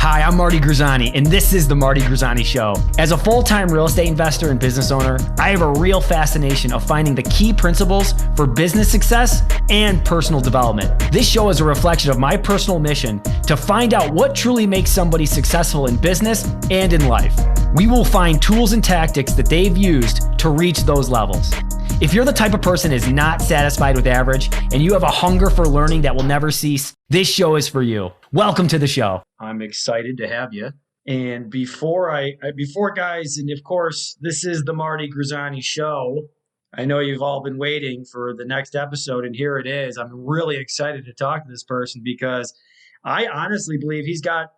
Hi, I'm Marty Grisani, and this is The Marty Grisani Show. As a full-time real estate investor and business owner, I have a real fascination of finding the key principles for business success and personal development. This show is a reflection of my personal mission to find out what truly makes somebody successful in business and in life. We will find tools and tactics that they've used to reach those levels. If you're the type of person who is not satisfied with average and you have a hunger for learning that will never cease, this show is for you. Welcome to the show. I'm excited to have you. And before guys, and of course, this is the Marty Grisani Show. I know you've all been waiting for the next episode, and here it is. I'm really excited to talk to this person because I honestly believe he's got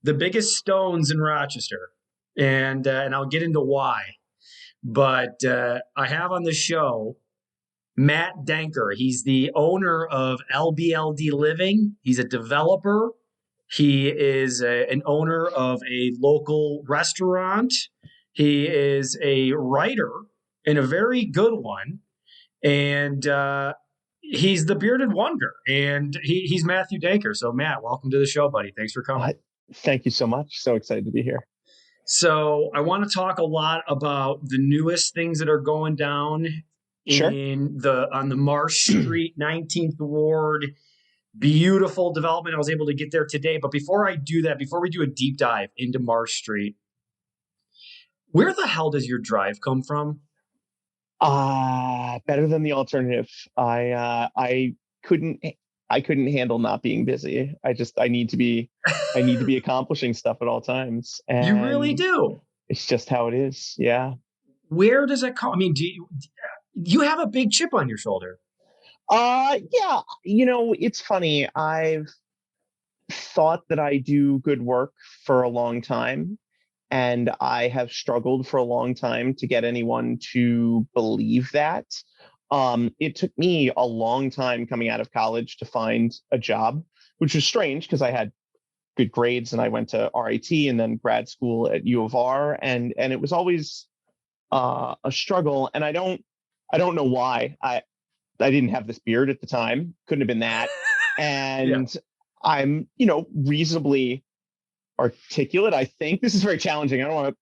the biggest stones in Rochester, and I'll get into why. But I have on the show Matt Denker. He's the owner of LBLD Living. He's a developer. He is an owner of a local restaurant. He is a writer, and a very good one. And he's the bearded wonder. And he's Matthew Denker. So, Matt, welcome to the show, buddy. Thanks for coming. Thank you so much. So excited to be here. So I want to talk a lot about the newest things that are going down on the Marsh Street 19th Ward. Beautiful development. I was able to get there today. But before I do that, before we do a deep dive into Marsh Street, where the hell does your drive come from? Better than the alternative. I couldn't handle not being busy. I need to be accomplishing stuff at all times. And you really do. It's just how it is. Yeah. Where does it come? I mean, do you have a big chip on your shoulder? Yeah. It's funny. I've thought that I do good work for a long time, and I have struggled for a long time to get anyone to believe that. It took me a long time coming out of college to find a job, which was strange because I had good grades and I went to RIT and then grad school at U of R, and it was always a struggle. And I don't know why. I didn't have this beard at the time. Couldn't have been that. And yeah. I'm, reasonably articulate. I think this is very challenging. I don't want to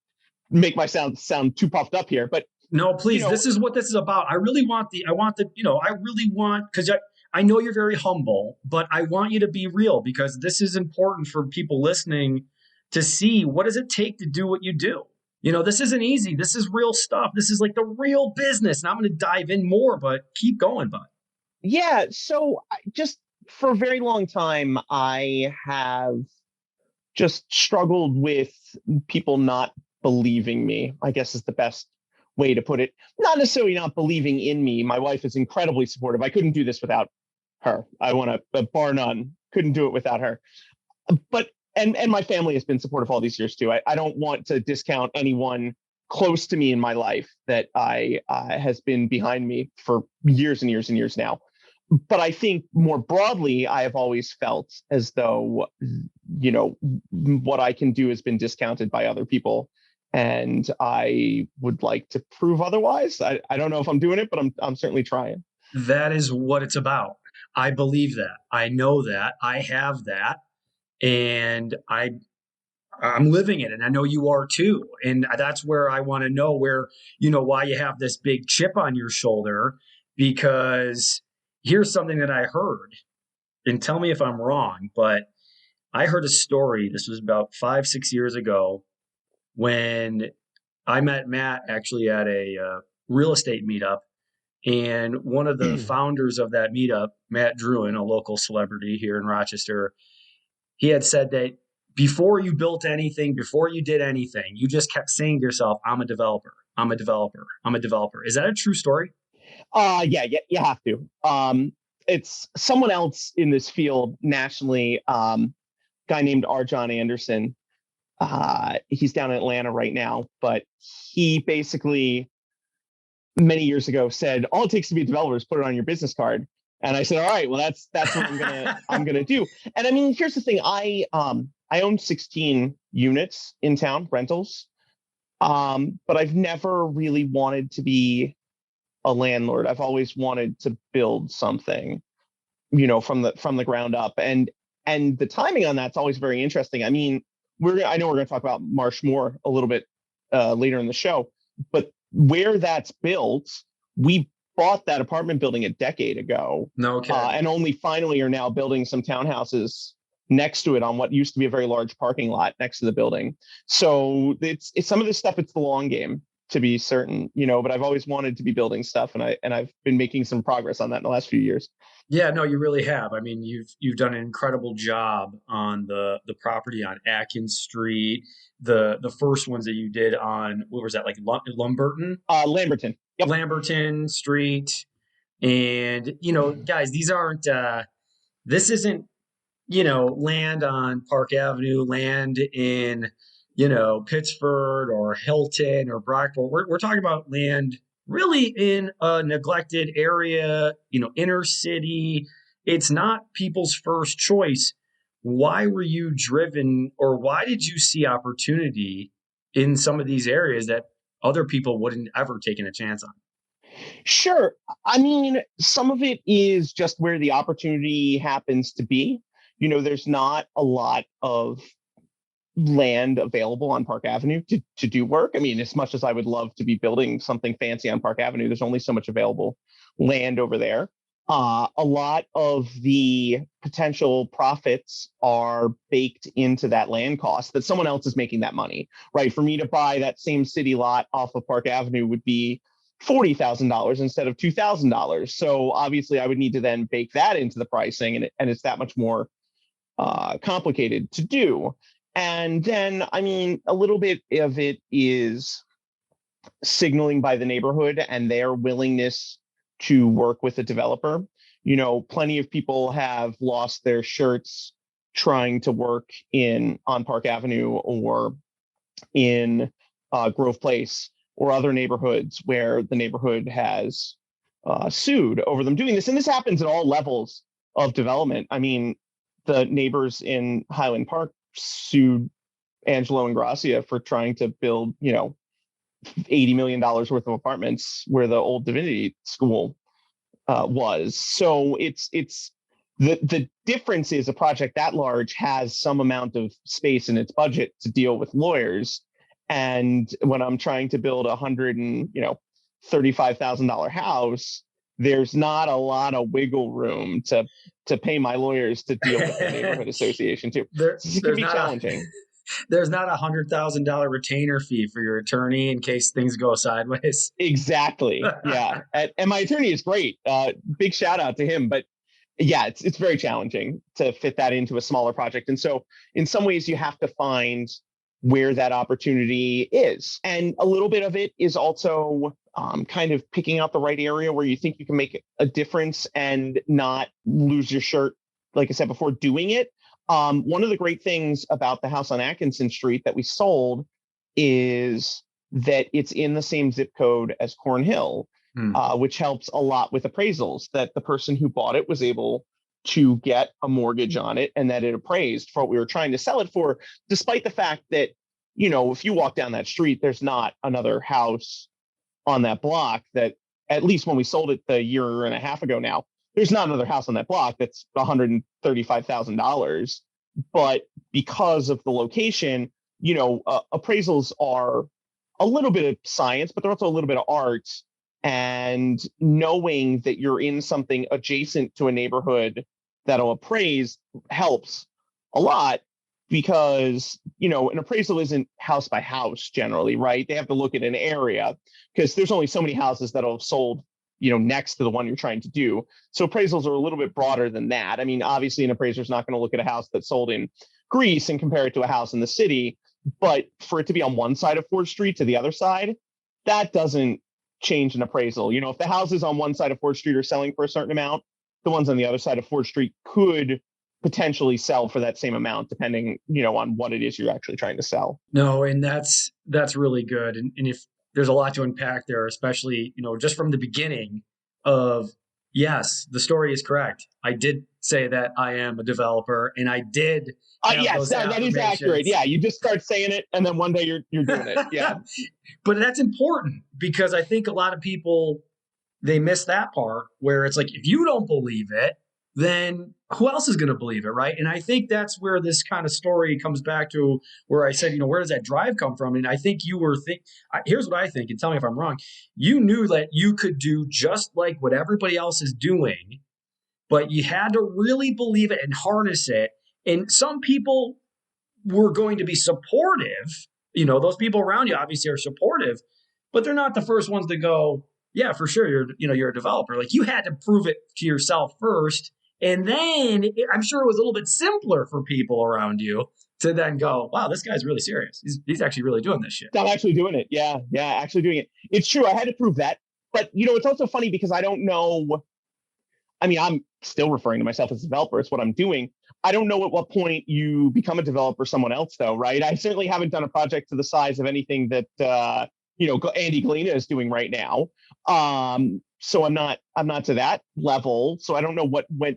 make my sound too puffed up here, but no, please. This is what this is about. I really want, because I know you're very humble, but I want you to be real because this is important for people listening to see what does it take to do what you do. This isn't easy. This is real stuff. This is like the real business. And I'm going to dive in more, but keep going, bud. Yeah. So just for a very long time, I have just struggled with people not believing me, I guess is the best way to put it. Not necessarily not believing in me. My wife is incredibly supportive. I couldn't do this without her. I want to, bar none, couldn't do it without her. But and my family has been supportive all these years too. I don't want to discount anyone close to me in my life that has been behind me for years and years and years now. But I think more broadly, I have always felt as though, what I can do has been discounted by other people. And I would like to prove otherwise. I don't know if I'm doing it, but I'm certainly trying. That is what it's about. I believe that. I know that. I have that. And I'm living it, and I know you are too. And that's where I want to know why you have this big chip on your shoulder, because here's something that I heard, and tell me if I'm wrong, but I heard a story. This was about 5-6 years ago when I met Matt actually at a real estate meetup. And one of the founders of that meetup, Matt Druin, a local celebrity here in Rochester, he had said that before you built anything, before you did anything, you just kept saying to yourself, I'm a developer. I'm a developer. I'm a developer. Is that a true story? Yeah, you have to. It's someone else in this field nationally, guy named R. John Anderson. He's down in Atlanta right now, but he basically many years ago said, all it takes to be a developer is put it on your business card. And I said, all right, well, that's what I'm gonna do. And I mean, here's the thing. I own 16 units in town, rentals. But I've never really wanted to be a landlord. I've always wanted to build something, from the ground up. And the timing on that's always very interesting. I mean, I know we're going to talk about Marsh more a little bit later in the show, but where that's built, we bought that apartment building a decade ago. No kidding. And only finally are now building some townhouses next to it on what used to be a very large parking lot next to the building. So it's some of this stuff, it's the long game, to be certain, but I've always wanted to be building stuff, and I've been making some progress on that in the last few years. Yeah, no, you really have. I mean, you've done an incredible job on the property on Atkins Street. The first ones that you did on, what was that, like Lumberton? Lamberton. Yep. Lamberton Street. And, guys, this isn't, land on Park Avenue, land in, Pittsford or Hilton or Brockport. We're talking about land really in a neglected area, inner city. It's not people's first choice. Why were you driven, or why did you see opportunity in some of these areas that other people wouldn't ever taken a chance on? Sure. I mean, some of it is just where the opportunity happens to be. There's not a lot of land available on Park Avenue to do work. I mean, as much as I would love to be building something fancy on Park Avenue, there's only so much available land over there. A lot of the potential profits are baked into that land cost, that someone else is making that money, right? For me to buy that same city lot off of Park Avenue would be $40,000 instead of $2,000. So obviously I would need to then bake that into the pricing, and it's that much more complicated to do. And then, I mean, a little bit of it is signaling by the neighborhood and their willingness to work with a developer. Plenty of people have lost their shirts trying to work on Park Avenue or in Grove Place or other neighborhoods where the neighborhood has sued over them doing this. And this happens at all levels of development. I mean, the neighbors in Highland Park sued Angelo and Gracia for trying to build, $80 million worth of apartments where the old divinity school was. So it's the difference is a project that large has some amount of space in its budget to deal with lawyers. And when I'm trying to build $135,000 house, there's not a lot of wiggle room to pay my lawyers to deal with the neighborhood association too. It can be challenging. There's not $100,000 retainer fee for your attorney in case things go sideways. Exactly. Yeah. And my attorney is great. Big shout out to him. But yeah, it's very challenging to fit that into a smaller project. And so in some ways you have to find where that opportunity is. And a little bit of it is also kind of picking out the right area where you think you can make a difference and not lose your shirt, like I said before, doing it. One of the great things about the house on Atkinson Street that we sold is that it's in the same zip code as Cornhill, which helps a lot with appraisals, that the person who bought it was able to get a mortgage on it and that it appraised for what we were trying to sell it for, despite the fact that, if you walk down that street, there's not another house on that block that, at least when we sold it a year and a half ago now, there's not another house on that block that's $135,000. But because of the location, appraisals are a little bit of science, but they're also a little bit of art. And knowing that you're in something adjacent to a neighborhood that'll appraise helps a lot, because, an appraisal isn't house by house generally, right? They have to look at an area because there's only so many houses that have sold, next to the one you're trying to do. So appraisals are a little bit broader than that. I mean, obviously an appraiser is not going to look at a house that's sold in Greece and compare it to a house in the city, but for it to be on one side of 4th Street to the other side, that doesn't change an appraisal. If the houses on one side of 4th Street are selling for a certain amount, the ones on the other side of 4th Street could potentially sell for that same amount, depending, on what it is you're actually trying to sell. No, and that's really good. And if there's a lot to unpack there, especially, just from the beginning of, yes, the story is correct. I did say that I am a developer, and I did. Yes, that is accurate. Yeah, you just start saying it, and then one day you're doing it. Yeah. But that's important, because I think a lot of people, they miss that part where it's like, if you don't believe it, then who else is going to believe it, right? And I think that's where this kind of story comes back to where I said, where does that drive come from? And I think you were here's what I think, and tell me if I'm wrong. You knew that you could do just like what everybody else is doing, but you had to really believe it and harness it. And some people were going to be supportive. Those people around you obviously are supportive, but they're not the first ones to go, yeah, for sure, you're a developer. Like, you had to prove it to yourself first. And then I'm sure it was a little bit simpler for people around you to then go, wow, this guy's really serious. He's actually really doing this shit. I'm actually doing it. Yeah, actually doing it. It's true. I had to prove that. But, it's also funny because I don't know. I mean, I'm still referring to myself as a developer. It's what I'm doing. I don't know at what point you become a developer someone else, though, right? I certainly haven't done a project to the size of anything that, Andy Galena is doing right now. So I'm not to that level. So I don't know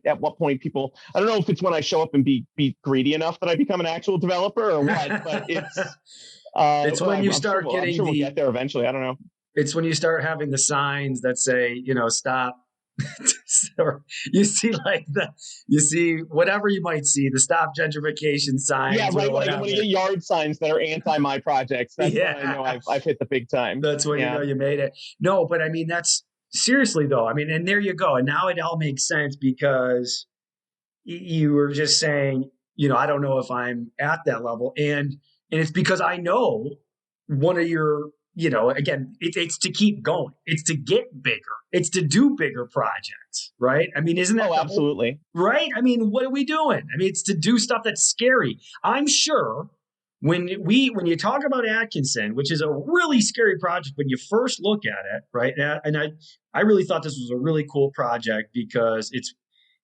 at what point people, I don't know if it's when I show up and be greedy enough that I become an actual developer or what, but it's when you start getting I'm sure we'll get there eventually. I don't know. It's when you start having the signs that say, stop. Or you see whatever you might see, the stop gentrification signs. Yeah, right. When you get yard signs that are anti my projects, that's when I know I've hit the big time. That's when you know you made it. No, but I mean, that's seriously though. I mean, and there you go. And now it all makes sense because you were just saying, I don't know if I'm at that level, and it's because I know one of your. Again, it's to keep going. It's to get bigger. It's to do bigger projects, right? I mean, isn't that absolutely right? I mean, what are we doing? I mean, it's to do stuff that's scary. I'm sure when you talk about Atkinson, which is a really scary project when you first look at it, right? And I really thought this was a really cool project because it's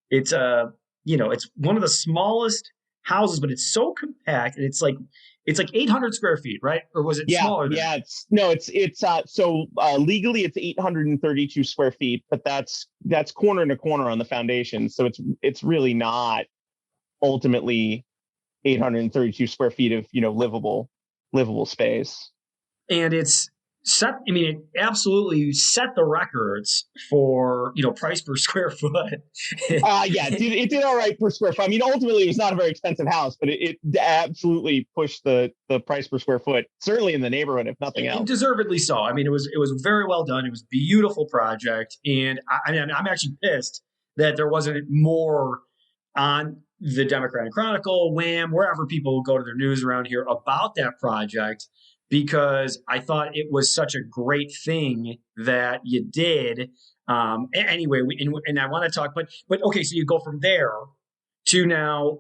it's one of the smallest houses, but it's so compact and it's like 800 square feet, right? Or was it smaller than that? Legally it's 832 square feet, but that's corner to corner on the foundation. So it's really not ultimately 832 square feet of, livable space. And it absolutely set the records for, price per square foot. It did all right per square foot. I mean, ultimately it was not a very expensive house, but it absolutely pushed the price per square foot, certainly in the neighborhood, if nothing else. And deservedly so. I mean, it was very well done. It was a beautiful project. And I'm actually pissed that there wasn't more on the Democratic Chronicle, Wham, wherever people go to their news around here about that project, because I thought it was such a great thing that you did. Anyway, and I want to talk, but okay, so you go from there to now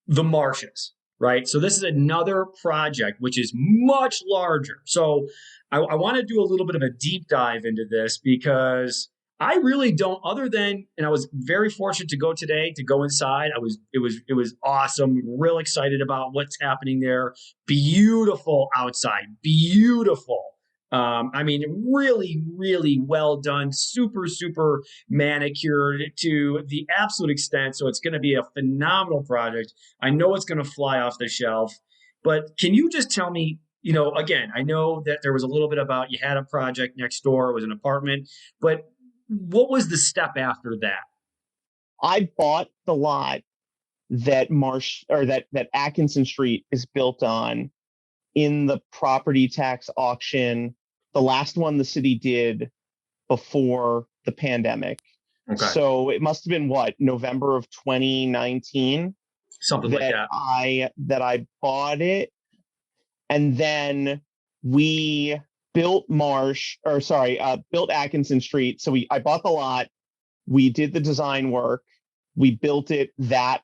the marshes, right? So this is another project which is much larger. So I want to do a little bit of a deep dive into this because I really don't, other than, and I was very fortunate to go today to go inside. It was awesome. Real excited about what's happening there. Beautiful outside, beautiful. I mean, really, really well done. Super, super manicured to the absolute extent. So it's going to be a phenomenal project. I know it's going to fly off the shelf, but can you just tell me, again, I know that there was a little bit about you had a project next door, it was an apartment, but what was the step after that? I bought the lot that that Atkinson Street is built on in the property tax auction, the last one the city did before the pandemic. Okay. So it must have been November of 2019. Something like that. I bought it. And then we built Atkinson Street. So I bought the lot, we did the design work, we built it that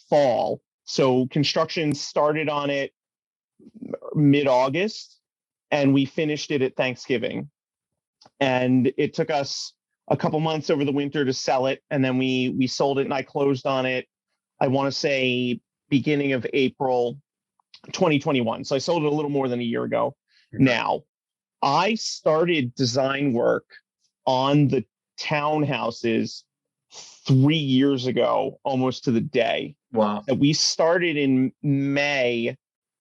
fall. So construction started on it mid-August and we finished it at Thanksgiving. And it took us a couple months over the winter to sell it. And then we sold it and I closed on it, I want to say beginning of April 2021. So I sold it a little more than a year ago. Mm-hmm. Now, I started design work on the townhouses 3 years ago, almost to the day. Wow. That we started in May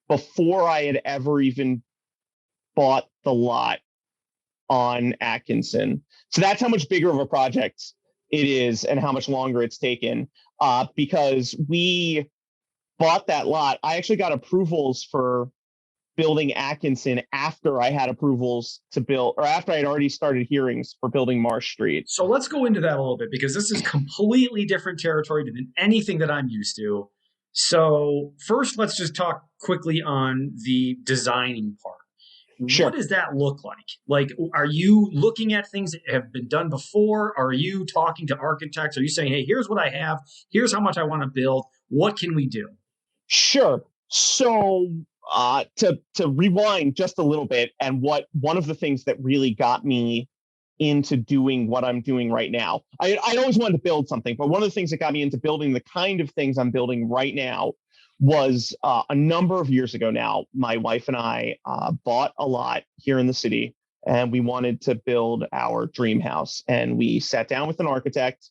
before I had ever even bought the lot on Atkinson. So that's how much bigger of a project it is and how much longer it's taken. Because we bought that lot. I actually got approvals for building Atkinson after I had approvals to build, or after I had already started hearings for building Marsh Street. So let's go into that a little bit, because this is completely different territory than anything that I'm used to. So first, let's just talk quickly on the designing part. What Sure. does that look like? Like, are you looking at things that have been done before? Are you talking to architects? Are you saying, hey, here's what I have. Here's how much I want to build. What can we do? Sure. So to rewind just a little bit, and one of the things that really got me into doing what I'm doing right now, I always wanted to build something, but one of the things that got me into building the kind of things I'm building right now was a number of years ago now. My wife and I bought a lot here in the city, and we wanted to build our dream house. And we sat down with an architect,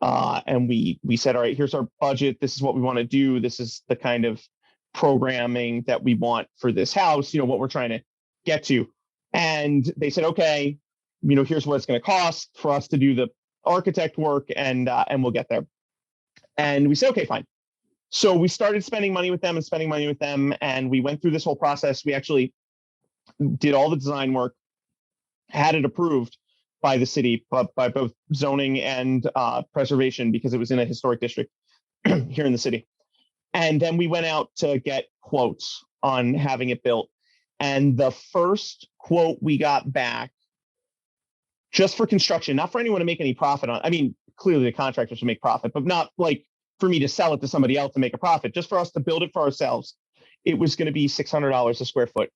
and we said, all right, here's our budget. This is what we want to do. This is the kind of programming that we want for this house, what we're trying to get to. And they said, okay, here's what it's going to cost for us to do the architect work, and we'll get there. And we said, okay, fine. So we started spending money with them, and we went through this whole process. We actually did all the design work, had it approved by the city, but by both zoning and preservation, because it was in a historic district here in the city. And then we went out to get quotes on having it built. And the first quote we got back, just for construction, not for anyone to make any profit on. I mean, clearly the contractors should make profit, but not like for me to sell it to somebody else to make a profit, just for us to build it for ourselves. It was going to be $600 a square foot,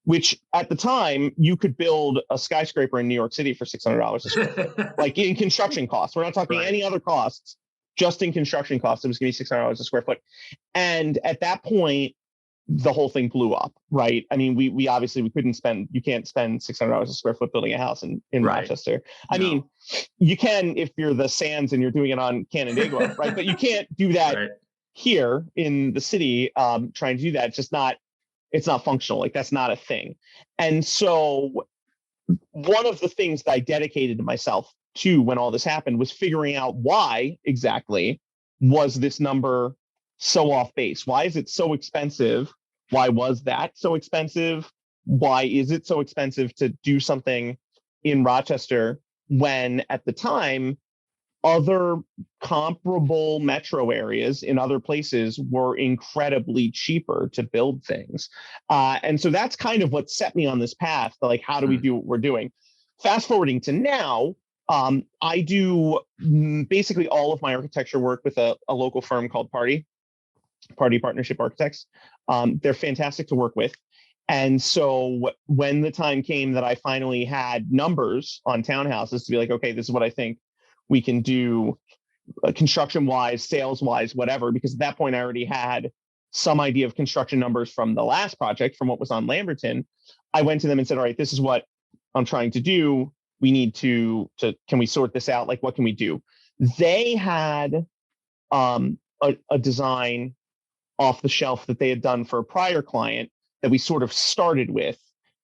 which at the time you could build a skyscraper in New York City for $600 a square foot, like in construction costs. We're not talking any other costs, just in construction costs. It was going to be $600 a square foot. And at that point, the whole thing blew up, right? I mean, we obviously you can't spend $600 a square foot building a house in Rochester. I mean, you can if you're the Sands and you're doing it on Canandaigua, right? But you can't do that here in the city. Trying to do that, it's not functional. Like, that's not a thing. And so one of the things that I dedicated to myself to when all this happened was figuring out why exactly was this number so off base. Why is it so expensive? Why was that so expensive? Why is it so expensive to do something in Rochester when at the time other comparable metro areas in other places were incredibly cheaper to build things? And so that's kind of what set me on this path to, like, how do we do what we're doing? Fast forwarding to now, I do basically all of my architecture work with a local firm called Party Partnership Architects. They're fantastic to work with. And so when the time came that I finally had numbers on townhouses to be like, okay, this is what I think we can do construction wise, sales wise, whatever, because at that point I already had some idea of construction numbers from the last project, from what was on Lamberton. I went to them and said, all right, this is what I'm trying to do. We need to can we sort this out? Like, what can we do? They had a design off the shelf that they had done for a prior client that we sort of started with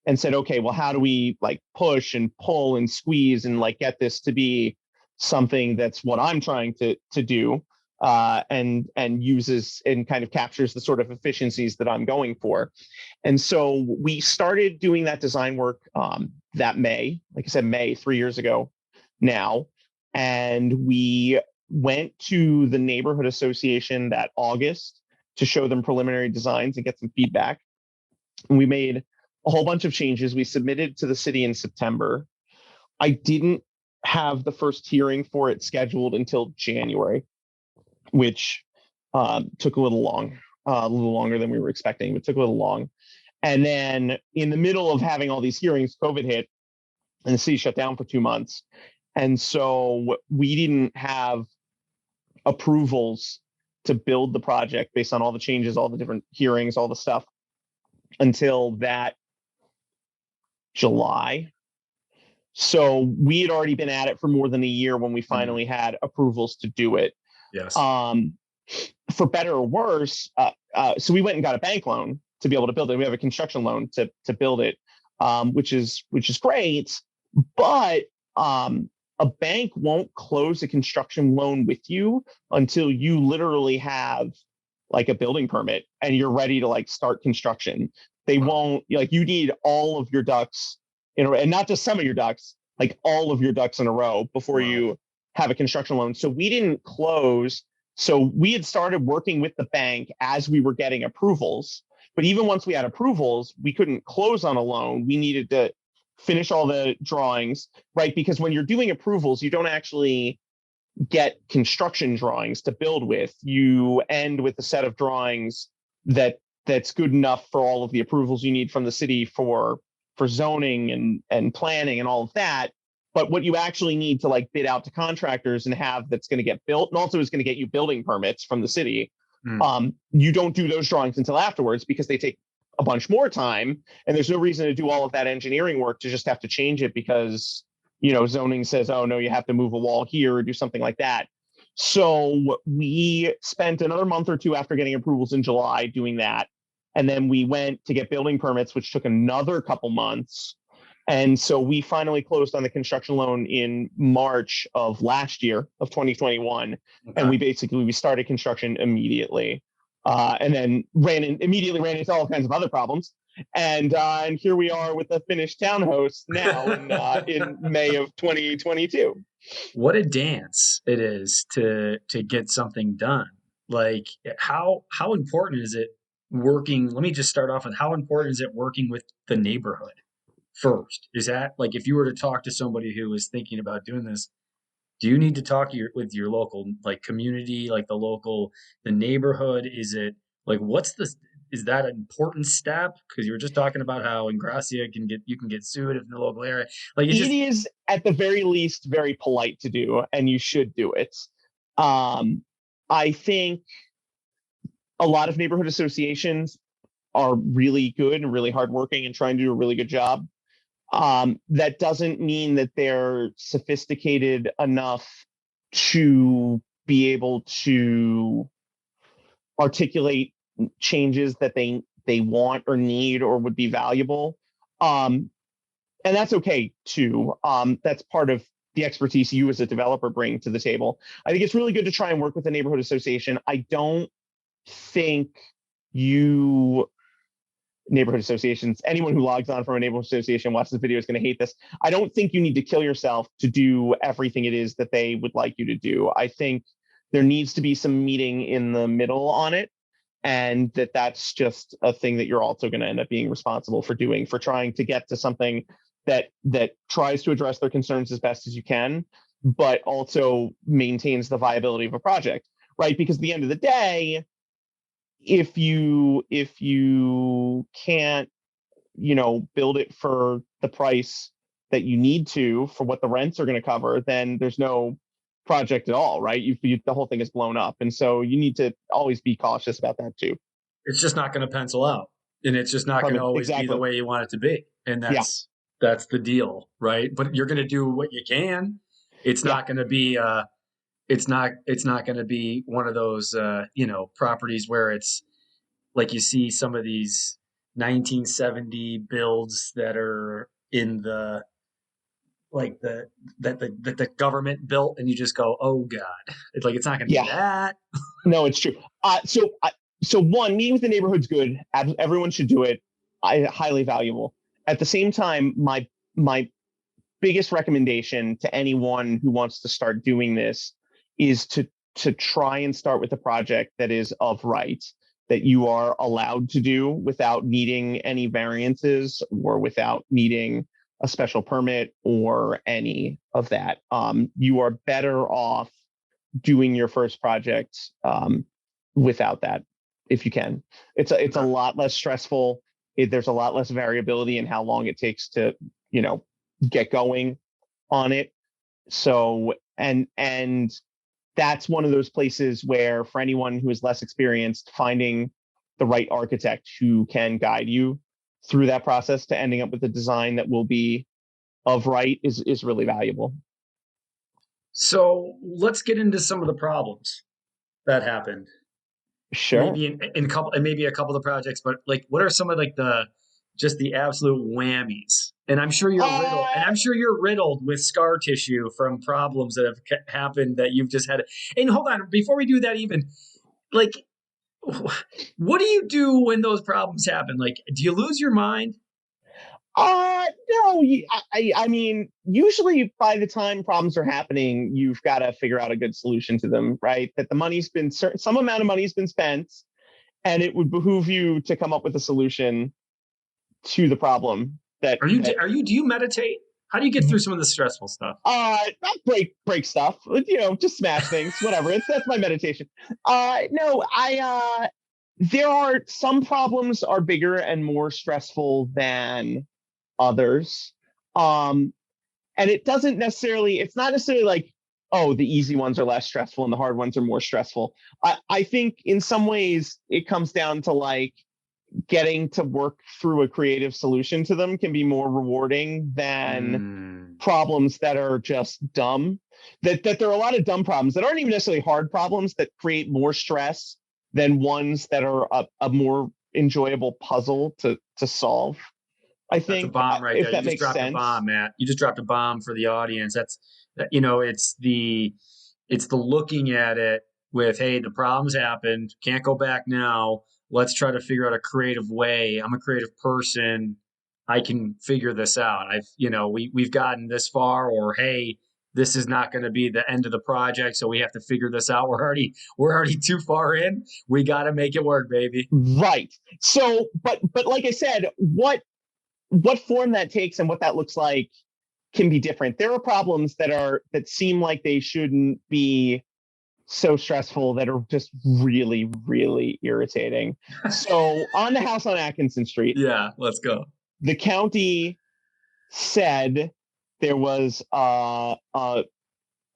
and said, okay, well, how do we like push and pull and squeeze and like get this to be something that's what I'm trying to do, and uses and kind of captures the sort of efficiencies that I'm going for. And so we started doing that design work that May, like I said, May 3 years ago now. And we went to the neighborhood association that August to show them preliminary designs and get some feedback. And we made a whole bunch of changes. We submitted to the city in September. I didn't have the first hearing for it scheduled until January, which took a little longer than we were expecting, but took a little long. And then in the middle of having all these hearings, COVID hit and the city shut down for 2 months. And so we didn't have approvals to build the project based on all the changes, all the different hearings, all the stuff until that July. So we had already been at it for more than a year when we finally had approvals to do it. Yes. For better or worse, so we went and got a bank loan to be able to build it. We have a construction loan to build it, which is great. But a bank won't close a construction loan with you until you literally have like a building permit and you're ready to like start construction. They won't, like, you need all of your ducks in a row, and not just some of your ducks, like all of your ducks in a row before you have a construction loan. So we didn't close. So we had started working with the bank as we were getting approvals. But even once we had approvals, we couldn't close on a loan. We needed to finish all the drawings, right? Because when you're doing approvals, you don't actually get construction drawings to build with. You end with a set of drawings that's good enough for all of the approvals you need from the city for zoning and planning and all of that. But what you actually need to like bid out to contractors and have that's going to get built, and also is going to get you building permits from the city, you don't do those drawings until afterwards because they take a bunch more time. And there's no reason to do all of that engineering work to just have to change it because, you know, zoning says, oh, no, you have to move a wall here or do something like that. So we spent another month or two after getting approvals in July doing that. And then we went to get building permits, which took another couple months. And so we finally closed on the construction loan in March of last year of 2021. Okay. And we started construction immediately. And then immediately ran into all kinds of other problems. And here we are with a finished townhouse now in May of 2022. What a dance it is to get something done. Like how important is it working? Let me just start off with how important is it working with the neighborhood first? Is that like, if you were to talk to somebody who is thinking about doing this, do you need to talk with your local like community, like the neighborhood? Is it like, is that an important step? Because you were just talking about how in Gracia you can get sued in the local area. Like it is at the very least very polite to do, and you should do it. I think a lot of neighborhood associations are really good and really hardworking and trying to do a really good job. That doesn't mean that they're sophisticated enough to be able to articulate changes that they want or need or would be valuable. And that's okay too. That's part of the expertise you as a developer bring to the table. I think it's really good to try and work with the neighborhood association. I don't think neighborhood associations, anyone who logs on from a neighborhood association, watches the video is going to hate this. I don't think you need to kill yourself to do everything it is that they would like you to do. I think there needs to be some meeting in the middle on it. And that's just a thing that you're also going to end up being responsible for doing, for trying to get to something that tries to address their concerns as best as you can, but also maintains the viability of a project, right? Because at the end of the day, if you can't, build it for the price that you need to for what the rents are going to cover, then there's no project at all, right? The whole thing is blown up. And so you need to always be cautious about that too. It's just not going to pencil out, and it's just not going to always be the way you want it to be. And that's the deal, right? But you're going to do what you can. It's not going to be it's not going to be one of those properties where it's like you see some of these 1970 builds that are in the the government built, and you just go, oh God, it's like, it's not going to be that. No, it's true. So one, meeting with the neighborhood's good. Everyone should do it. Highly valuable. At the same time, my biggest recommendation to anyone who wants to start doing this is to try and start with a project that is of right, that you are allowed to do without needing any variances or without needing a special permit or any of that. You are better off doing your first project without that, if you can. It's a lot less stressful. There's a lot less variability in how long it takes to, get going on it. So, and that's one of those places where, for anyone who is less experienced, finding the right architect who can guide you through that process to ending up with a design that will be of right is really valuable. So let's get into some of the problems that happened. Sure. Maybe maybe a couple of the projects, but like, what are some of like the absolute whammies And I'm sure you're riddled. And Uh, I'm sure you're riddled with scar tissue from problems that have happened that you've just had. And hold on, before we do that, even like, what do you do when those problems happen? Like, do you lose your mind? no, I mean, usually by the time problems are happening, you've got to figure out a good solution to them, right? That the money's been some amount of money's been spent, and it would behoove you to come up with a solution to the problem that Do you meditate? How do you get through some of the stressful stuff? not break stuff, just smash things, whatever. That's my meditation. No, there are some problems are bigger and more stressful than others. And it's not necessarily like, oh, the easy ones are less stressful and the hard ones are more stressful. I think in some ways it comes down to like getting to work through a creative solution to them can be more rewarding than problems that are just dumb. That there are a lot of dumb problems that aren't even necessarily hard problems that create more stress than ones that are a more enjoyable puzzle to solve. I That's a think, bomb right if there. You that just makes dropped a sense. bomb, Matt. You just dropped a bomb for the audience. It's the looking at it with, hey, the problem's happened. Can't go back now. Let's try to figure out a creative way. I'm a creative person. I can figure this out. We've gotten this far, or hey, this is not going to be the end of the project, so we have to figure this out. We're already too far in. We got to make it work, baby. Right. So, but like I said, what form that takes and what that looks like can be different. There are problems that seem like they shouldn't be so stressful that are just really, really irritating. So on the house on Atkinson Street, Yeah, let's go. the county said there was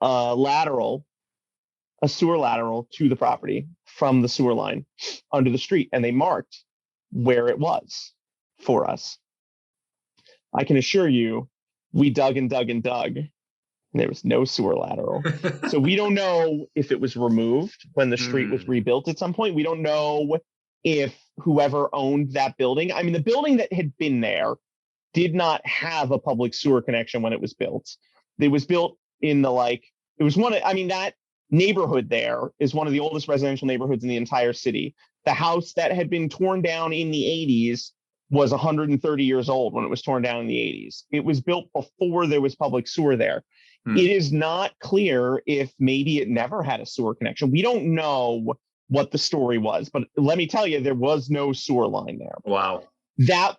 lateral, a sewer lateral to the property from the sewer line under the street, and they marked where it was for us. I can assure you, we dug and dug and dug. And there was no sewer lateral. So we don't know if it was removed when the street was rebuilt at some point. We don't know if whoever owned that building, I mean, the building that had been there did not have a public sewer connection when it was built. It was built in that neighborhood there is one of the oldest residential neighborhoods in the entire city. The house that had been torn down in the 80s was 130 years old when it was torn down in the 80s. It was built before there was public sewer there. It is not clear if maybe it never had a sewer connection. We don't know what the story was, but let me tell you, there was no sewer line there. Wow. That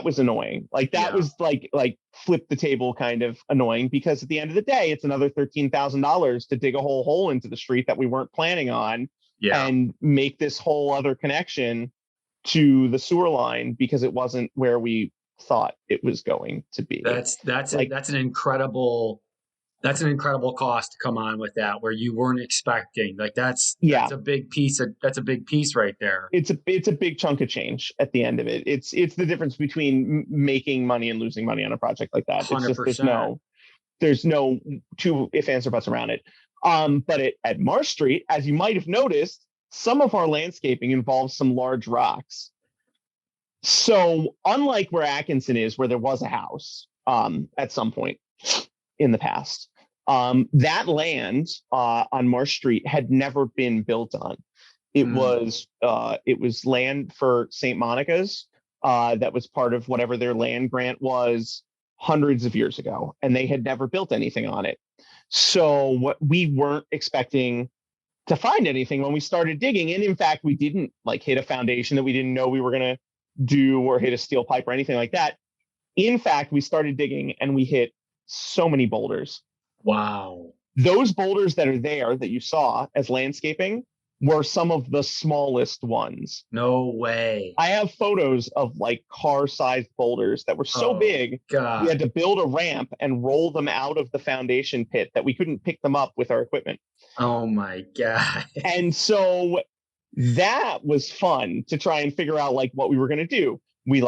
was annoying. Like that was like flip the table kind of annoying, because at the end of the day, it's another $13,000 to dig a whole hole into the street that we weren't planning on and make this whole other connection to the sewer line because it wasn't where we thought it was going to be. That's an incredible cost to come on with that, where you weren't expecting. Like that's a big piece right there. It's a big chunk of change at the end of it. It's the difference between making money and losing money on a project like that. 100%. It's just there's no two if, ands, or buts around it. But at Marsh Street, as you might have noticed, some of our landscaping involves some large rocks. So unlike where Atkinson is, where there was a house at some point in the past, that land on Marsh Street had never been built on. It was land for St. Monica's that was part of whatever their land grant was hundreds of years ago, and they had never built anything on it. So we weren't expecting to find anything when we started digging. And in fact, we didn't hit a foundation that we didn't know we were going to do, or hit a steel pipe or anything like that. In fact, we started digging and we hit so many boulders. Wow. Those boulders that are there that you saw as landscaping were some of the smallest ones. No way. I have photos of car-sized boulders that were so big, God. We had to build a ramp and roll them out of the foundation pit that we couldn't pick them up with our equipment. Oh my God. And so that was fun to try and figure out what we were going to do. We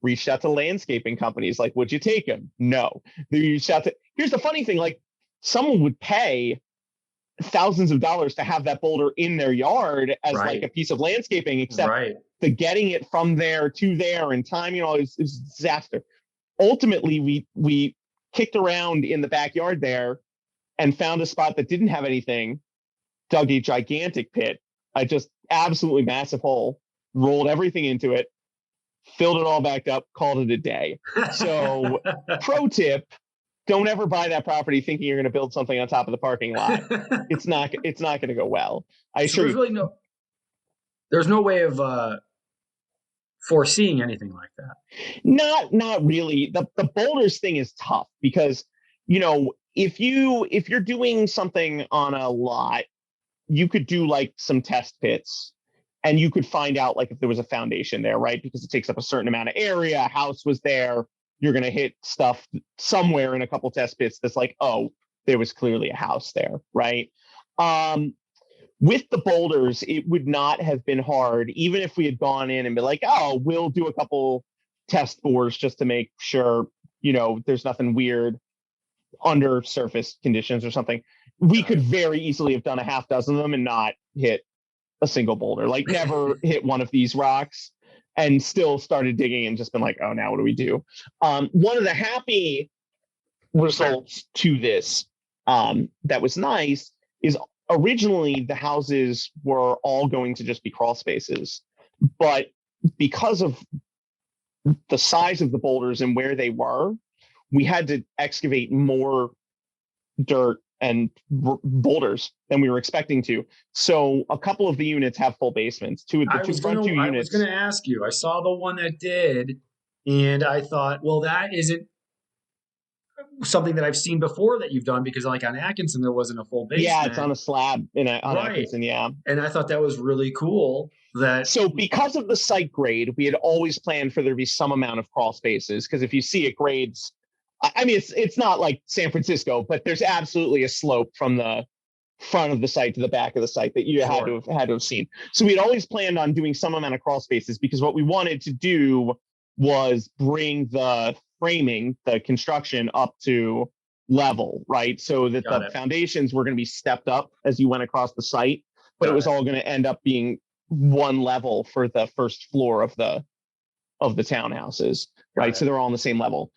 reached out to landscaping companies. Would you take them? No. They reached out to, here's the funny thing, someone would pay thousands of dollars to have that boulder in their yard as a piece of landscaping, except the getting it from there to there and time, it was a disaster. ultimately we kicked around in the backyard there and found a spot that didn't have anything, dug a gigantic pit, I just absolutely massive hole, rolled everything into it, filled it all back up, called it a day. So pro tip, don't ever buy that property thinking you're going to build something on top of the parking lot. It's not going to go well. I So assure there's you. really there's no way of foreseeing anything like that. Not really. The boulders thing is tough because, if you're doing something on a lot, you could do like some test pits and you could find out like if there was a foundation there, right? Because it takes up a certain amount of area. A house was there. You're going to hit stuff somewhere in a couple test pits that's like, oh, there was clearly a house there, right? With the boulders, it would not have been hard, even if we had gone in and been like, oh, we'll do a couple test bores just to make sure, there's nothing weird under surface conditions or something. We could very easily have done a half dozen of them and not hit a single boulder, like never hit one of these rocks, and still started digging and just been like, oh, now what do we do? One of the happy results to this that was nice is originally the houses were all going to just be crawl spaces, but because of the size of the boulders and where they were, we had to excavate more dirt and boulders than we were expecting to. So a couple of the units have full basements. I was going to ask you. I saw the one that did, and I thought, well, that isn't something that I've seen before that you've done, because like on Atkinson there wasn't a full basement. Yeah, it's on a slab on Atkinson. Yeah, and I thought that was really cool. So because of the site grade, we had always planned for there to be some amount of crawl spaces, because if you see it grades, I mean, it's not like San Francisco, but there's absolutely a slope from the front of the site to the back of the site that you had to have seen. So we'd always planned on doing some amount of crawl spaces, because what we wanted to do was bring the framing, the construction up to level, right? So that the foundations were going to be stepped up as you went across the site, but it was all going to end up being one level for the first floor of the townhouses, right? So they're all on the same level.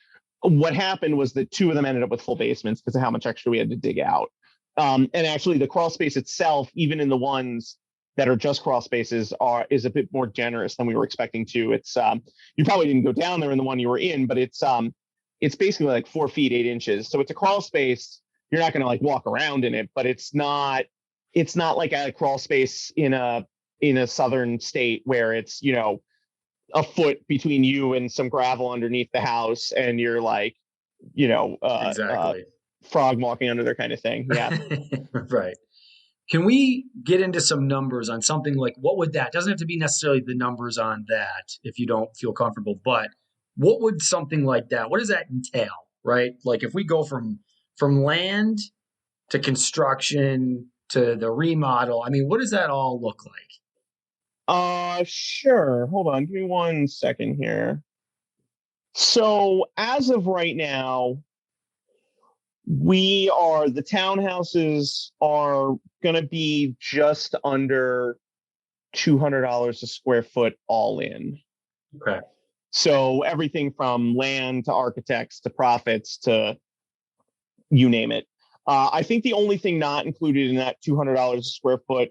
What happened was that two of them ended up with full basements because of how much extra we had to dig out. And actually the crawl space itself, even in the ones that are just crawl spaces, is a bit more generous than we were expecting to. It's you probably didn't go down there in the one you were in, but it's basically like 4 feet 8 inches. So it's a crawl space. You're not going to like walk around in it, but it's not like a crawl space in a southern state where it's, a foot between you and some gravel underneath the house and you're like, frog walking under there kind of thing. Yeah. Right. Can we get into some numbers on something like what would that, doesn't have to be necessarily the numbers on that if you don't feel comfortable, but what would something like that, what does that entail, right? Like if we go from land to construction to the remodel, I mean, what does that all look like? Sure. Hold on. Give me 1 second here. So as of right now, the townhouses are going to be just under $200 a square foot all in. Okay. So everything from land to architects to profits to you name it. I think the only thing not included in that $200 a square foot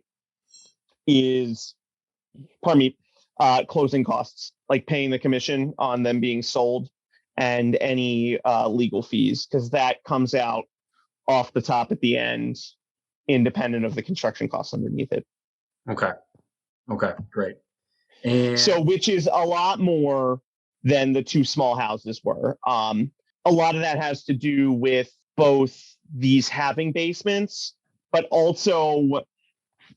is, closing costs, like paying the commission on them being sold and any legal fees, because that comes out off the top at the end, independent of the construction costs underneath it. Okay, great. And so, which is a lot more than the two small houses were. A lot of that has to do with both these having basements, but also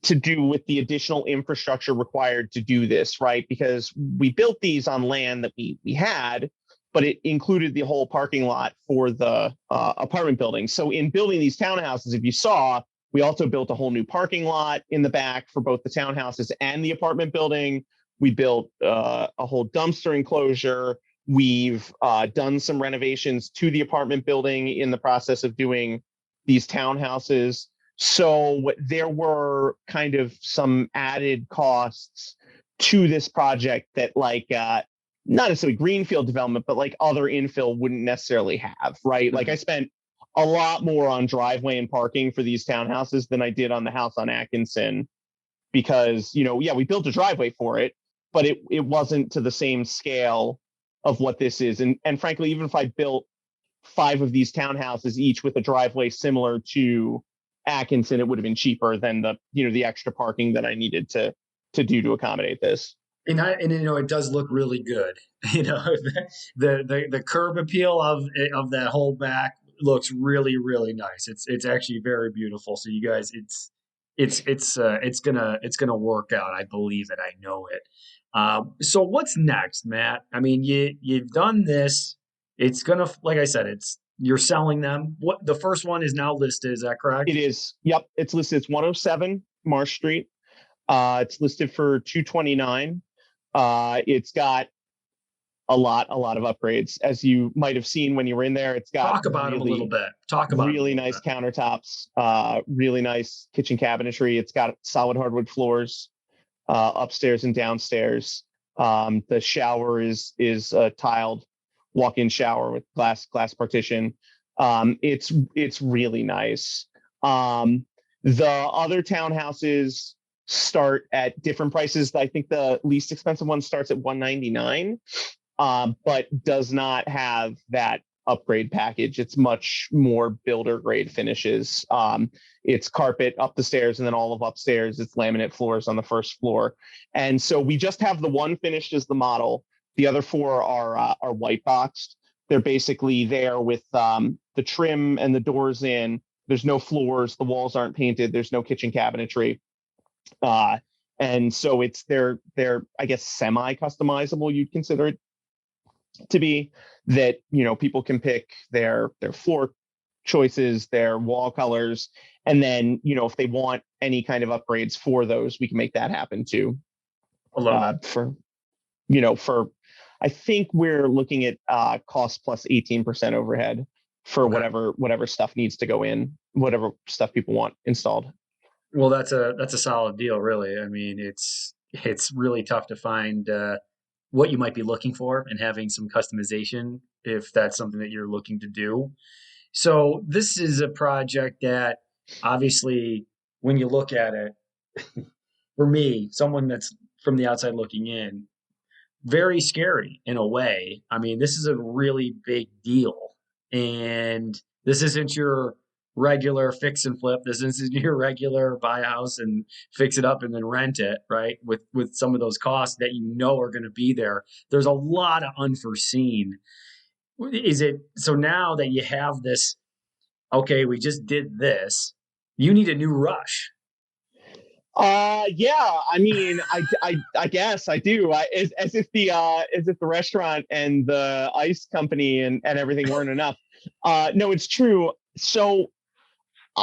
to do with the additional infrastructure required to do this, right? Because we built these on land that we had, but it included the whole parking lot for the apartment building. So in building these townhouses, if you saw, we also built a whole new parking lot in the back for both the townhouses and the apartment building. We built a whole dumpster enclosure. We've done some renovations to the apartment building in the process of doing these townhouses. So there were kind of some added costs to this project that not necessarily greenfield development, but like other infill wouldn't necessarily have, right? Like I spent a lot more on driveway and parking for these townhouses than I did on the house on Atkinson because, yeah, we built a driveway for it, but it wasn't to the same scale of what this is. And frankly, even if I built 5 of these townhouses, each with a driveway similar to Atkinson, it would have been cheaper than the extra parking that I needed to accommodate this. And it does look really good. The curb appeal of that whole back looks really, really nice. It's actually very beautiful. So you guys, it's gonna work out. I believe it. I know it. So what's next, Matt? I mean, you've done this. It's gonna, like I said, you're selling them. What, the first one is now listed? Is that correct? It is. Yep, it's listed. It's 107 Marsh Street. It's listed for $229. It's got a lot of upgrades, as you might have seen when you were in there. It's got Talk about them a little bit. Talk about really nice countertops, really nice kitchen cabinetry. It's got solid hardwood floors, upstairs and downstairs. The shower is a tiled walk-in shower with glass partition. It's really nice. The other townhouses start at different prices. I think the least expensive one starts at $199, but does not have that upgrade package. It's much more builder grade finishes. It's carpet up the stairs and then all of upstairs. It's laminate floors on the first floor. And so we just have the one finished as the model. The other 4 are white boxed. They're basically there with the trim and the doors in. There's no floors. The walls aren't painted. There's no kitchen cabinetry. And so they're I guess semi customizable. You'd consider it to be that, people can pick their floor choices, their wall colors, and then, if they want any kind of upgrades for those, we can make that happen too. I think we're looking at cost plus 18% overhead for whatever stuff needs to go in, whatever stuff people want installed. Well, that's a solid deal, really. I mean, it's really tough to find what you might be looking for and having some customization if that's something that you're looking to do. So this is a project that obviously, when you look at it, for me, someone that's from the outside looking in, very scary in a way. I mean, this is a really big deal, and this isn't your regular fix and flip. This isn't your regular buy a house and fix it up and then rent it, right? With some of those costs that are going to be there. There's a lot of unforeseen. Is it so now that you have this? Okay, we just did this. You need a new rush. Yeah. I mean, I guess I do. As if the restaurant and the ice company and everything weren't enough. No, it's true. So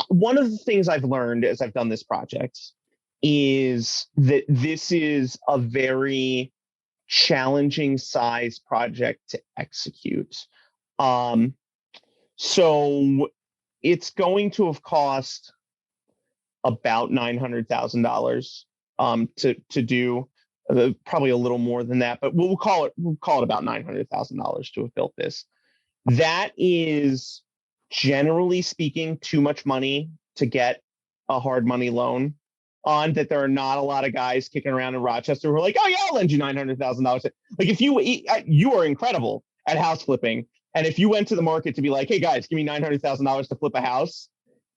one of the things I've learned as I've done this project is that this is a very challenging size project to execute. So it's going to have cost about $900,000 to do, probably a little more than that, but we'll call it about $900,000 to have built this. That is, generally speaking, too much money to get a hard money loan on. That there are not a lot of guys kicking around in Rochester who are like, oh yeah, I'll lend you $900,000. Like, if you are incredible at house flipping, and if you went to the market to be like, hey guys, give me $900,000 to flip a house,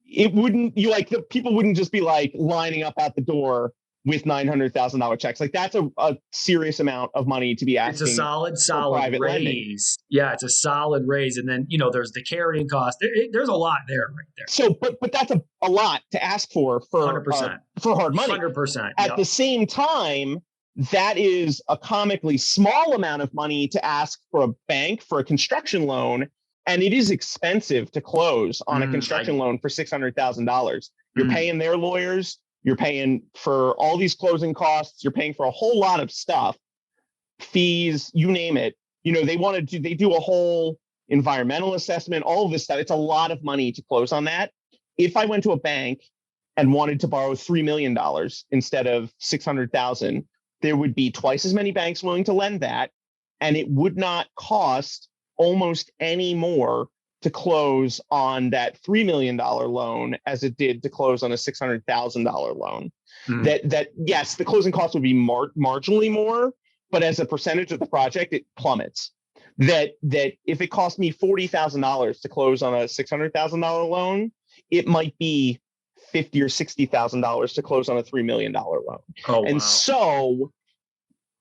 the people wouldn't just be like lining up at the door with $900,000 checks. Like, that's a serious amount of money to be asking. It's a solid raise. Lending. Yeah, it's a solid raise. And then, there's the carrying cost. There's a lot there right there. So, but that's a lot to ask for 100%. For hard money. 100%. At the same time, that is a comically small amount of money to ask for a bank for a construction loan. And it is expensive to close on a construction loan for $600,000. You're paying their lawyers. You're paying for all these closing costs. You're paying for a whole lot of stuff, fees, you name it. They do a whole environmental assessment, all of this stuff. It's a lot of money to close on that. If I went to a bank and wanted to borrow $3 million instead of $600,000, there would be twice as many banks willing to lend that. and it would not cost almost any more to close on that $3 million loan as it did to close on a $600,000 loan. That yes, the closing cost would be marginally more, but as a percentage of the project, it plummets. That if it cost me $40,000 to close on a $600,000 loan, it might be $50,000 or $60,000 to close on a $3 million loan. Oh, and wow. So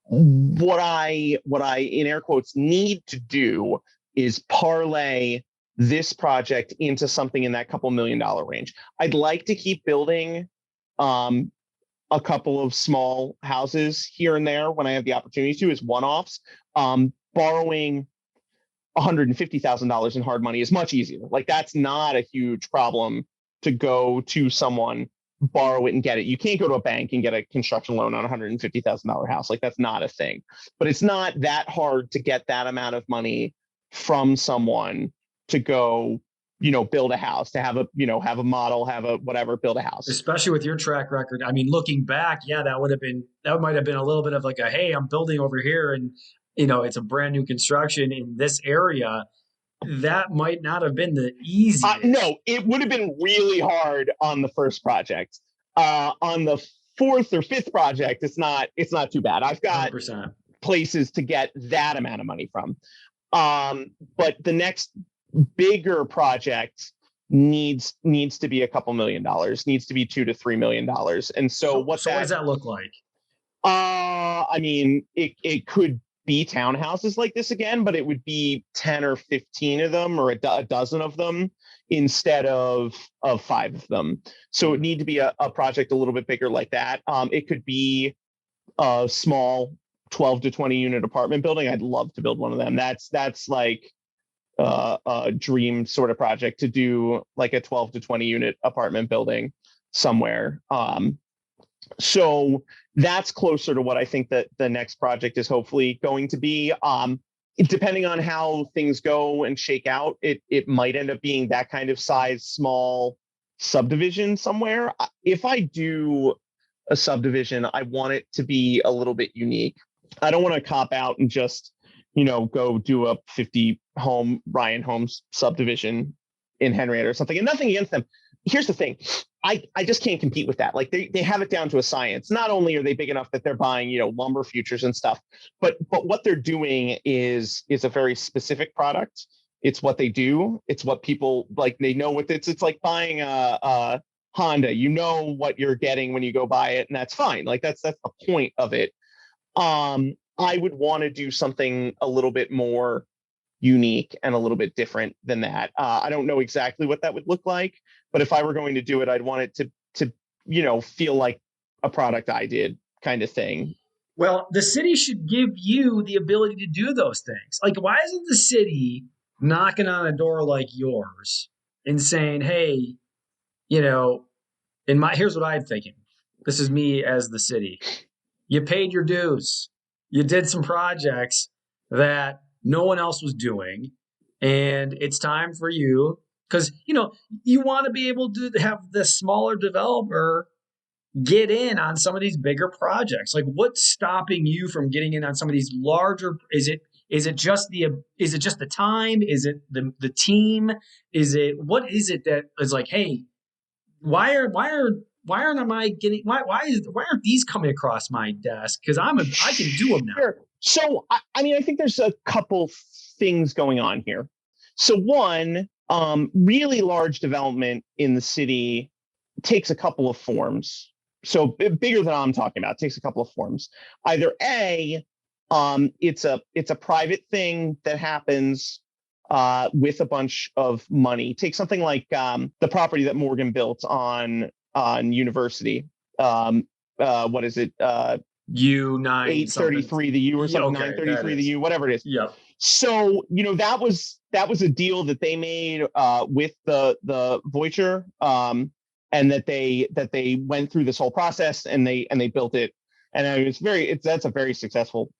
what I in air quotes need to do is parlay this project into something in that couple $1 million range. I'd like to keep building a couple of small houses here and there when I have the opportunity to, as one-offs. Borrowing $150,000 in hard money is much easier. Like, that's not a huge problem to go to someone, borrow it and get it. You can't go to a bank and get a construction loan on a $150,000 house. Like, that's not a thing. But it's not that hard to get that amount of money from someone to go, build a house, to have a model, have a whatever, build a house. Especially with your track record. I mean, looking back, yeah, that might have been a little bit of like hey, I'm building over here and, it's a brand new construction in this area. That might not have been the easiest. No, it would have been really hard on the first project. On the fourth or fifth project, it's not too bad. I've got 100%. places to get that amount of money from. But the next bigger project needs to be a couple $1 million, needs to be $2 to $3 million. And so what does that look like? I mean, it could be townhouses like this again, but it would be 10 or 15 of them, or a dozen of them instead of 5 of them. So it would need to be a project a little bit bigger like that. It could be a small 12 to 20 unit apartment building. I'd love to build one of them. That's like a dream sort of project, to do like a 12 to 20 unit apartment building somewhere. So that's closer to what I think that the next project is hopefully going to be. Depending on how things go and shake out, it might end up being that kind of size, small subdivision somewhere. If I do a subdivision, I want it to be a little bit unique. I don't want to cop out and just, go do a 50 home Ryan Homes subdivision in Henrietta or something. And nothing against them. Here's the thing. I just can't compete with that. Like, they have it down to a science. Not only are they big enough that they're buying, lumber futures and stuff, but what they're doing is a very specific product. It's what they do. It's what people like. They know what it's like buying a Honda. You know what you're getting when you go buy it, and that's fine. Like, that's the point of it. I would want to do something a little bit more unique and a little bit different than that. I don't know exactly what that would look like, but if I were going to do it, I'd want it to feel like a product I did, kind of thing. Well, the city should give you the ability to do those things. Like, why isn't the city knocking on a door like yours and saying, hey, here's what I'm thinking. This is me as the city. You paid your dues. You did some projects that no one else was doing. And it's time for you, because, you want to be able to have the smaller developer get in on some of these bigger projects. Like, what's stopping you from getting in on some of these larger? Is it just the time? Is it the team? What is it that is like, hey, why aren't these coming across my desk? Because I can do them now. Sure. So, I think there's a couple things going on here. So one, really large development in the city takes a couple of forms. So bigger than I'm talking about, takes a couple of forms. Either A, it's a private thing that happens with a bunch of money. Take something like the property that Morgan built on University. What is it? U9 833 the U or something, okay, 933 the U, whatever it is. Yep. So, that was a deal that they made with the Voyager, and that they went through this whole process and they built it. And that's a very successful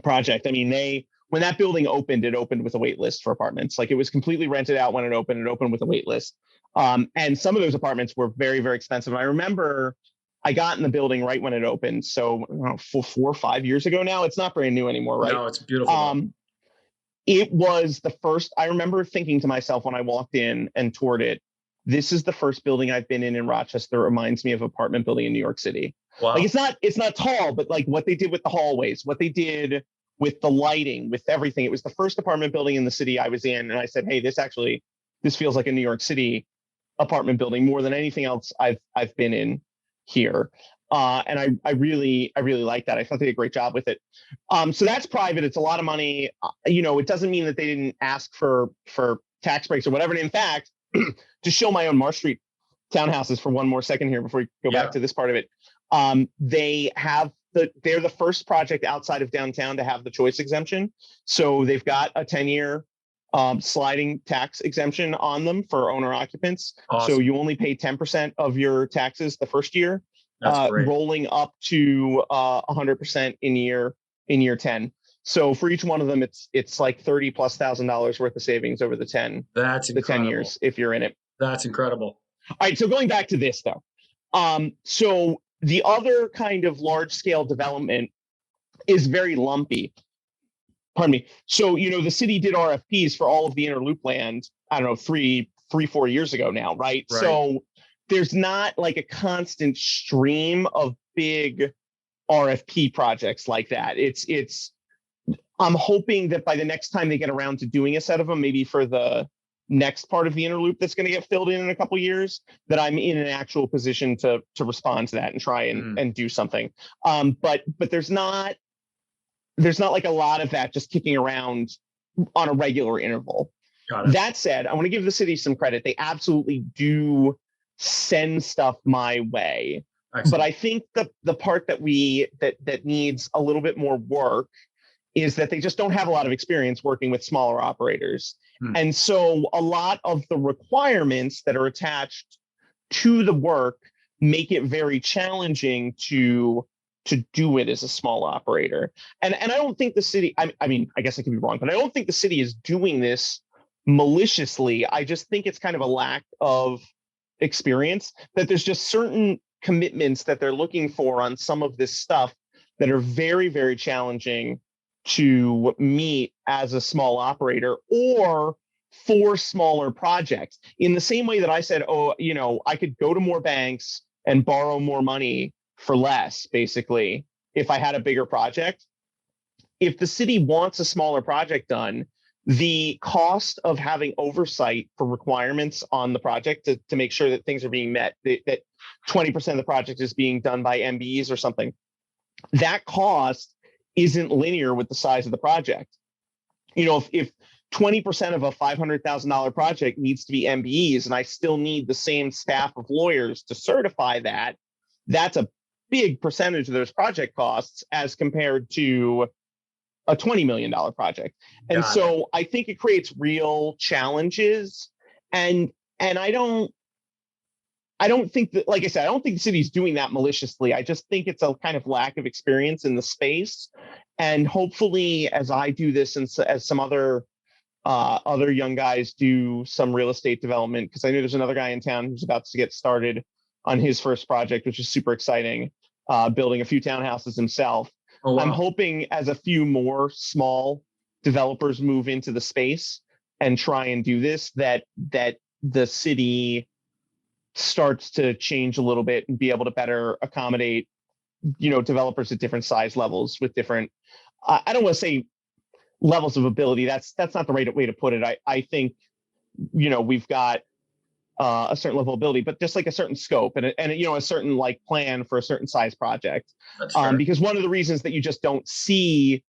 project. I mean, when that building opened, it opened with a wait list for apartments. Like, it was completely rented out when it opened with a wait list. And some of those apartments were very, very expensive. I remember I got in the building right when it opened. So I don't know, 4 or 5 years ago now. It's not brand new anymore, right? No, it's beautiful. It was the first, I remember thinking to myself when I walked in and toured it, this is the first building I've been in Rochester. It reminds me of apartment building in New York City. Wow. Like it's not tall, but like what they did with the hallways, what they did with the lighting, with everything. It was the first apartment building in the city I was in. And I said, hey, this feels like a New York City apartment building more than anything else I've been in here. And I really like that. I thought they did a great job with it. So that's private. It's a lot of money. It doesn't mean that they didn't ask for tax breaks or whatever. And in fact, to show my own Marsh Street townhouses for one more second here before we go back to this part of it, they're the first project outside of downtown to have the choice exemption. So they've got a 10-year sliding tax exemption on them for owner occupants. Awesome. So you only pay 10% of your taxes the first year, That's great. rolling up to 100% in year 10. So for each one of them, it's like $30,000+ worth of savings over the 10 years if you're in it. That's incredible. All right. So going back to this though, so the other kind of large scale development is very lumpy. Pardon me. So, the city did RFPs for all of the inner loop land, I don't know, 4 years ago now, right? So there's not like a constant stream of big RFP projects like that. I'm hoping that by the next time they get around to doing a set of them, maybe for the next part of the inner loop that's going to get filled in a couple of years, that I'm in an actual position to respond to that and try and do something. But there's not like a lot of that just kicking around on a regular interval. That said, I want to give the city some credit. They absolutely do send stuff my way. Excellent. But I think the part that needs a little bit more work is that they just don't have a lot of experience working with smaller operators. And so a lot of the requirements that are attached to the work make it very challenging to do it as a small operator. And I don't think the city, I mean, I guess I could be wrong, but I don't think the city is doing this maliciously. I just think it's kind of a lack of experience, that there's just certain commitments that they're looking for on some of this stuff that are very, very challenging to meet as a small operator or for smaller projects. In the same way that I said, I could go to more banks and borrow more money for less, basically, if I had a bigger project. If the city wants a smaller project done, the cost of having oversight for requirements on the project to make sure that things are being met, that 20% of the project is being done by MBEs or something, that cost isn't linear with the size of the project. If 20% of a $500,000 project needs to be MBEs and I still need the same staff of lawyers to certify that, that's a big percentage of those project costs as compared to a $20 million project. And so I think it creates real challenges. And I don't think that, like I said, I don't think the city's doing that maliciously. I just think it's a kind of lack of experience in the space. And hopefully, as I do this and as some other young guys do some real estate development, because I know there's another guy in town who's about to get started on his first project, which is super exciting, building a few townhouses himself. Oh, wow. I'm hoping as a few more small developers move into the space and try and do this, that the city starts to change a little bit and be able to better accommodate, developers at different size levels with different, I don't want to say levels of ability. That's not the right way to put it. I think, we've got a certain level of ability, but just like a certain scope and a certain like plan for a certain size project. Because one of the reasons that you just don't see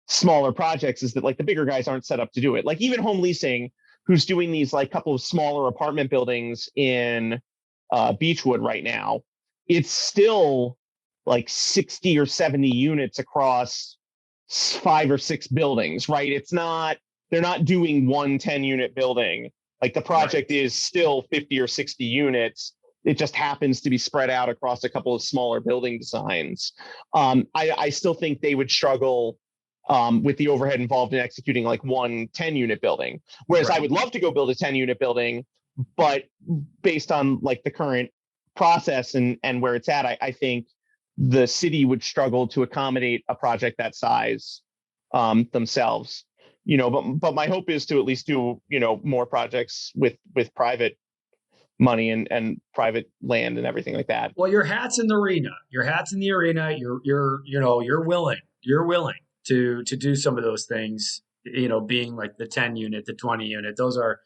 smaller projects is that like the bigger guys aren't set up to do it. Like even Home Leasing, who's doing these like couple of smaller apartment buildings in Beechwood right now, it's still like 60 or 70 units across 5 or 6 buildings, right? They're not doing one 10-unit building. Like the project is still 50 or 60 units. It just happens to be spread out across a couple of smaller building designs. I still think they would struggle with the overhead involved in executing like one 10-unit building. Whereas I would love to go build a 10-unit building, but based on like the current process and where it's at, I think the city would struggle to accommodate a project that size themselves. But my hope is to at least do more projects with private money and private land and everything like that. Well, your hat's in the arena. Your hat's in the arena. You're willing. You're willing to do some of those things. Being like the 10 unit, the 20 unit. Those are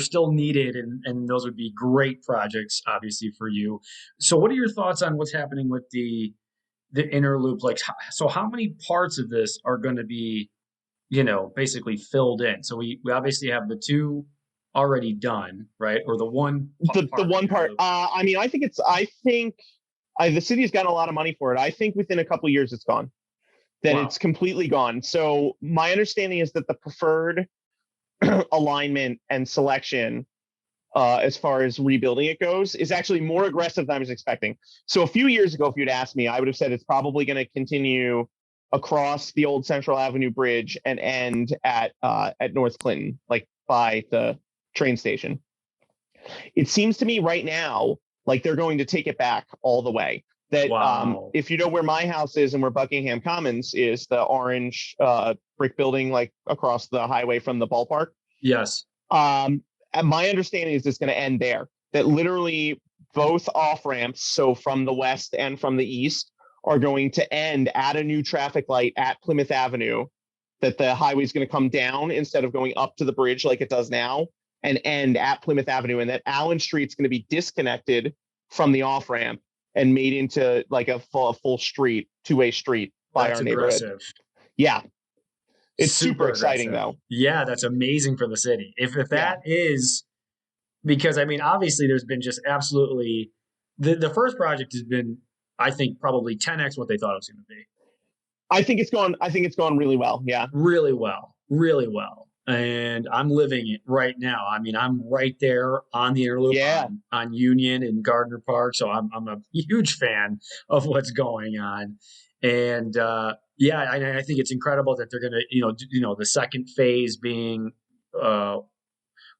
still needed, and those would be great projects, obviously, for you. So, what are your thoughts on what's happening with the inner loop? Like, so how many parts of this are going to be, basically filled in? So we obviously have the two already done, right? Or the one the one part. I think the city has gotten a lot of money for it. I think within a couple of years it's gone. Then It's completely gone. So my understanding is that the preferred alignment and selection as far as rebuilding it goes is actually more aggressive than I was expecting. So a few years ago, if you'd asked me, I would have said it's probably going to continue across the old Central Avenue Bridge and end at North Clinton, like by the train station. It seems to me right now like they're going to take it back all the way. That if you know where my house is and where Buckingham Commons is, the orange brick building like across the highway from the ballpark. Yes. And my understanding is it's going to end there. That literally both off ramps, so from the west and from the east, are going to end at a new traffic light at Plymouth Avenue. That the highway is going to come down instead of going up to the bridge like it does now, and end at Plymouth Avenue, and that Allen Street's going to be disconnected from the off ramp and made into like a full street, two-way street by our neighborhood. Aggressive. Yeah. It's super exciting though. Yeah, that's amazing for the city. If that is, because I mean, obviously there's been just absolutely, the first project has been, I think, probably 10x what they thought it was going to be. I think it's gone really well. Yeah. Really well. Really well. And I'm living it right now. I mean, I'm right there on the inner loop on Union and Gardner Park. So I'm a huge fan of what's going on. And I think it's incredible that they're going to, the second phase being,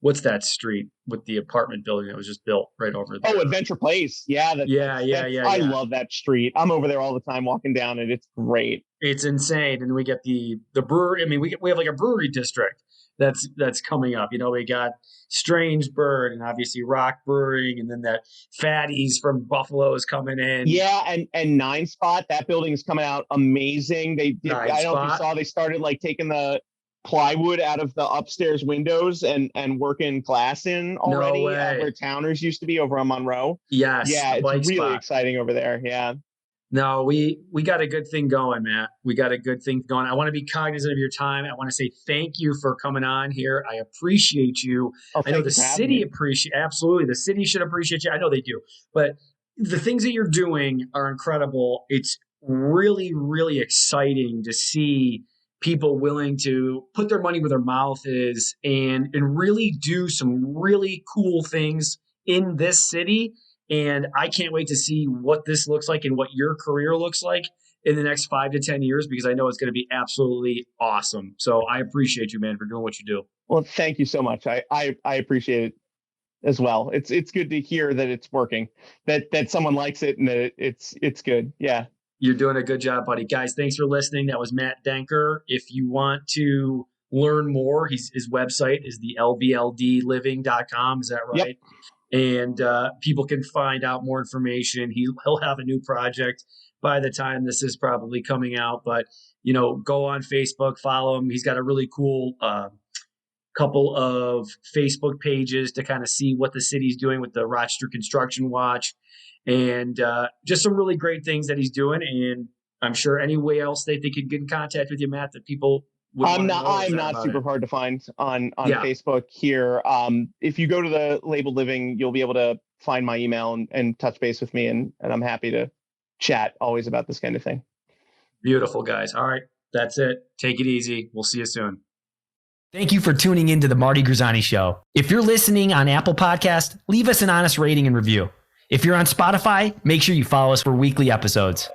what's that street with the apartment building that was just built right over there? Oh, Adventure Place. Yeah. I love that street. I'm over there all the time walking down it. It's great. It's insane. And we get the brewery. I mean, we have like a brewery district that's coming up. We got Strange Bird and obviously Rock Brewing, and then that Fatty's from Buffalo is coming in. Yeah, and Nine Spot, that building is coming out amazing. I don't know if you saw, they started like taking the plywood out of the upstairs windows and working glass in already, where Towners used to be over on Monroe. Yes. Yeah, it's really exciting over there. Yeah. No, we got a good thing going, Matt. We got a good thing going. I want to be cognizant of your time. I want to say thank you for coming on here. I appreciate you. I know the city absolutely. The city should appreciate you. I know they do. But the things that you're doing are incredible. It's really, really exciting to see people willing to put their money where their mouth is and really do some really cool things in this city. And I can't wait to see what this looks like and what your career looks like in the next 5 to 10 years, because I know it's going to be absolutely awesome. So I appreciate you, man, for doing what you do. Well, thank you so much. I appreciate it as well. It's good to hear that it's working, that someone likes it and that it's good. Yeah. You're doing a good job, buddy. Guys, thanks for listening. That was Matt Denker. If you want to learn more, his website is the LBLDliving.com. Is that right? Yep. And people can find out more information. He'll have a new project by the time this is probably coming out. But, go on Facebook, follow him. He's got a really cool couple of Facebook pages to kind of see what the city's doing with the Rochester Construction Watch. And just some really great things that he's doing. And I'm sure any way else they could get in contact with you, Matt, that people I'm not super hard to find on Facebook here. If you go to the LBLD Living, you'll be able to find my email and touch base with me. And I'm happy to chat always about this kind of thing. Beautiful, guys. All right. That's it. Take it easy. We'll see you soon. Thank you for tuning into the Marty Grisani Show. If you're listening on Apple Podcast, leave us an honest rating and review. If you're on Spotify, make sure you follow us for weekly episodes.